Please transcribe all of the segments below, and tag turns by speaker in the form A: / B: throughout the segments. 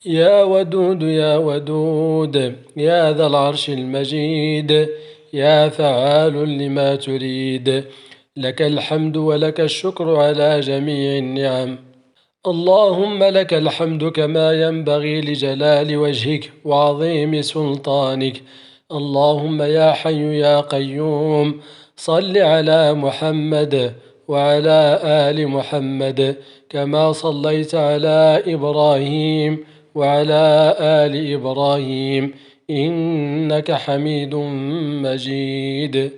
A: يا ودود يا ودود يا ذا العرش المجيد، يا فعال لما تريد، لك الحمد ولك الشكر على جميع النعم. اللهم لك الحمد كما ينبغي لجلال وجهك وعظيم سلطانك. اللهم يا حي يا قيوم، صل على محمد وعلى آل محمد كما صليت على إبراهيم وعلى آل إبراهيم إنك حميد مجيد.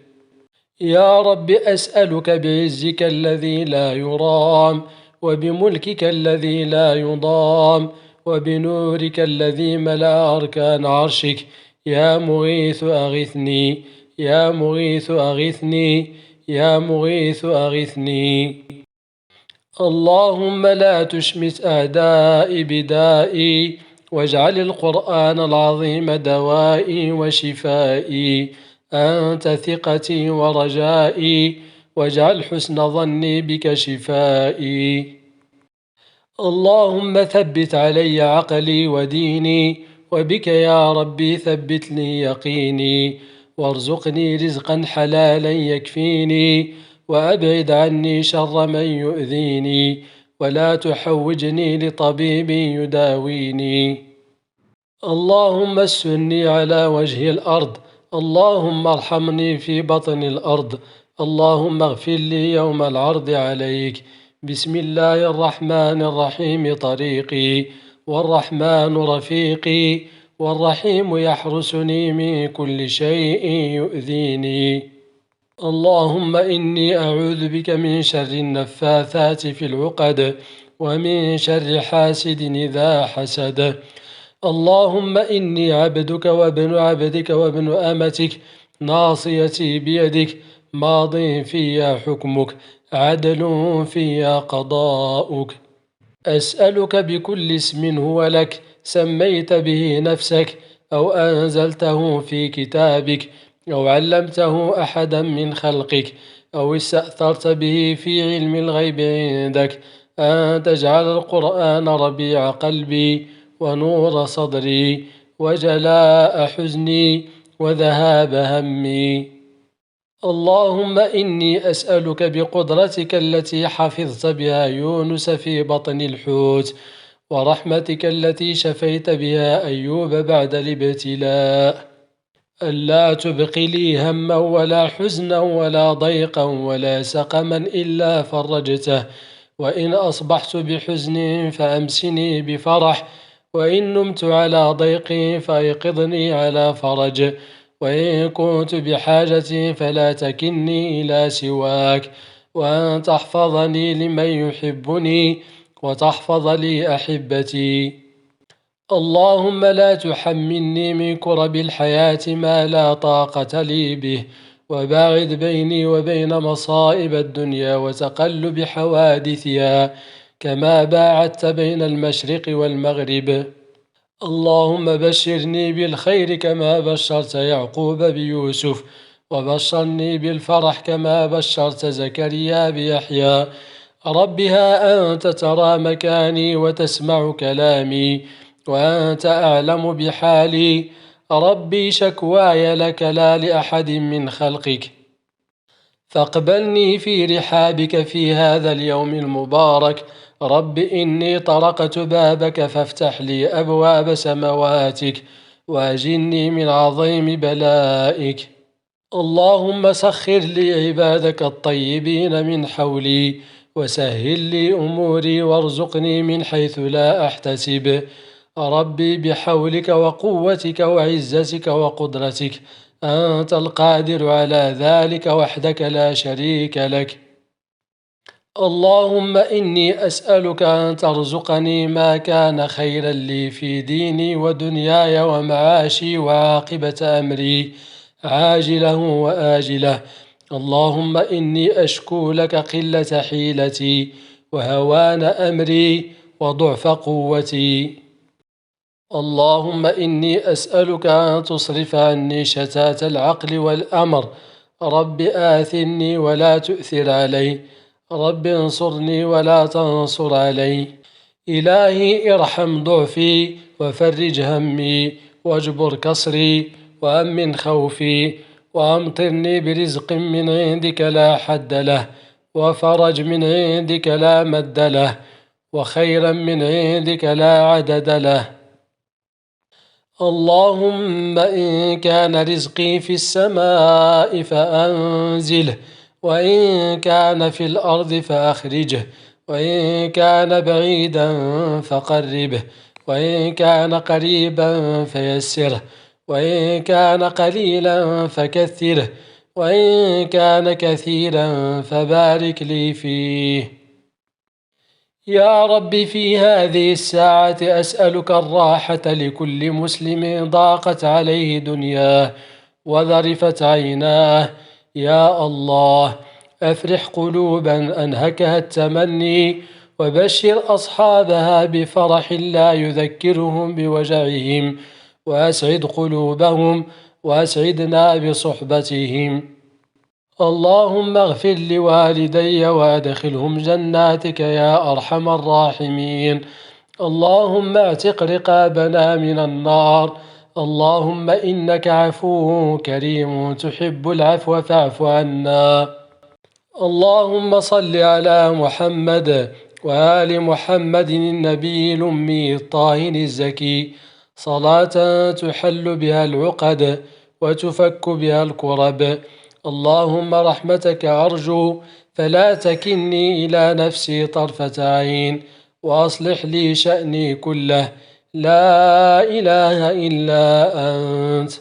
A: يا رب أسألك بعزك الذي لا يرام، وبملكك الذي لا يضام، وبنورك الذي ملأ أركان عرشك، يا مغيث أغثني، يا مغيث أغثني، يا مغيث أغثني. اللهم لا تشمت أعدائي بدائي، واجعل القرآن العظيم دوائي وشفائي. أنت ثقتي ورجائي، واجعل حسن ظني بك شفائي. اللهم ثبت علي عقلي وديني، وبك يا ربي ثبت لي يقيني، وارزقني رزقا حلالا يكفيني، وأبعد عني شر من يؤذيني، ولا تحوجني لطبيب يداويني. اللهم اسني على وجه الأرض، اللهم ارحمني في بطن الأرض، اللهم اغفر لي يوم العرض عليك. بسم الله الرحمن الرحيم طريقي، والرحمن رفيقي، والرحيم يحرسني من كل شيء يؤذيني. اللهم إني أعوذ بك من شر النفاثات في العقد، ومن شر حاسد إذا حسد. اللهم إني عبدك وابن عبدك وابن أمتك، ناصيتي بيدك، ماض في حكمك، عدل في قضاؤك. أسألك بكل اسم هو لك، سميت به نفسك، أو أنزلته في كتابك، أو علمته أحدا من خلقك، أو استأثرت به في علم الغيب عندك، أن تجعل القرآن ربيع قلبي، ونور صدري، وجلاء حزني، وذهاب همي. اللهم إني أسألك بقدرتك التي حفظت بها يونس في بطن الحوت، ورحمتك التي شفيت بها أيوب بعد الابتلاء، ألا تبق لي هما ولا حزنا ولا ضيقا ولا سقما إلا فرجته، وإن أصبحت بحزن فأمسني بفرح، وإن نمت على ضيق فأيقظني على فرج، وإن كنت بحاجة فلا تكلني إلى سواك، وأن تحفظني لمن يحبني، وتحفظ لي أحبتي. اللهم لا تحملني من كرب الحياة ما لا طاقة لي به، وباعد بيني وبين مصائب الدنيا وتقلب حوادثها، كما باعدت بين المشرق والمغرب. اللهم بشرني بالخير كما بشرت يعقوب بيوسف، وبشرني بالفرح كما بشرت زكريا بيحيى. رب ها أنت ترى مكاني وتسمع كلامي، وأنت أعلم بحالي. ربي شكواي لك لا لأحد من خلقك، فاقبلني في رحابك في هذا اليوم المبارك. رب إني طرقت بابك فافتح لي أبواب سمواتك، وأجني من عظيم بلائك. اللهم سخر لي عبادك الطيبين من حولي، وسهل لي أموري، وارزقني من حيث لا أحتسب. ربي بحولك وقوتك وعزتك وقدرتك، أنت القادر على ذلك وحدك لا شريك لك. اللهم إني أسألك أن ترزقني ما كان خيرا لي في ديني ودنياي ومعاشي وعاقبة أمري، عاجله وآجله. اللهم إني أشكو لك قلة حيلتي، وهوان أمري، وضعف قوتي. اللهم إني أسألك أن تصرف عني شتات العقل والأمر. رب آثرني ولا تؤثر علي، رب انصرني ولا تنصر علي. إلهي ارحم ضعفي وفرج همي واجبر كسري وأمن خوفي وأمطرني برزق من عندك لا حد له وفرج من عندك لا مد له وخيرا من عندك لا عدد له. اللهم إن كان رزقي في السماء فأنزله وإن كان في الأرض فأخرجه وإن كان بعيدا فقربه وإن كان قريبا فيسره وإن كان قليلا فكثره وإن كان كثيرا فبارك لي فيه. يا رب في هذه الساعة أسألك الراحة لكل مسلم ضاقت عليه دنياه وذرفت عيناه. يا الله أفرح قلوبا أنهكها التمني وبشر أصحابها بفرح لا يذكرهم بوجعهم وأسعد قلوبهم وأسعدنا بصحبتهم. اللهم اغفر لوالدي وادخلهم جناتك يا أرحم الراحمين. اللهم اعتق رقابنا من النار. اللهم إنك عفو كريم تحب العفو فاعف عنا. اللهم صل على محمد وآل محمد النبي الأمي الطاهر الزكي صلاة تحل بها العقد وتفك بها الكرب. اللهم رحمتك أرجو فلا تكلني إلى نفسي طرفة عين وأصلح لي شأني كله. لا إله إلا أنت.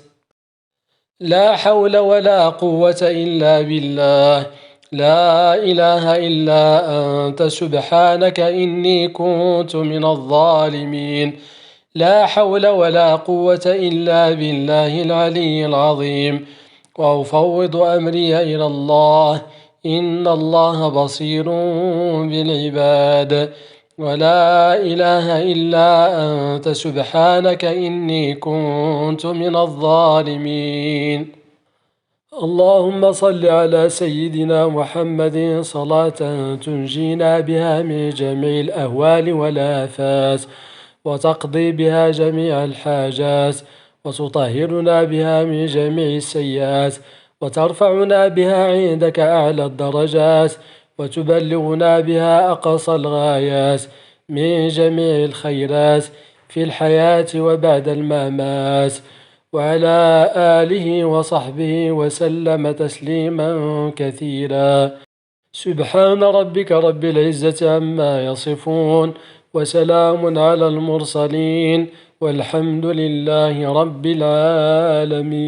A: لا حول ولا قوة إلا بالله. لا إله إلا أنت سبحانك إني كنت من الظالمين. لا حول ولا قوة إلا بالله العلي العظيم. وأفوض أمري إلى الله إن الله بصير بالعباد. ولا إله إلا أنت سبحانك إني كنت من الظالمين. اللهم صل على سيدنا محمد صلاة تنجينا بها من جميع الأهوال والآفات وتقضي بها جميع الحاجات وتطهرنا بها من جميع السيئات وترفعنا بها عندك أعلى الدرجات وتبلغنا بها أقصى الغايات من جميع الخيرات في الحياة وبعد الممات. وعلى آله وصحبه وسلم تسليما كثيرا. سبحان ربك رب العزة عما يصفون وسلام على المرسلين والحمد لله رب العالمين.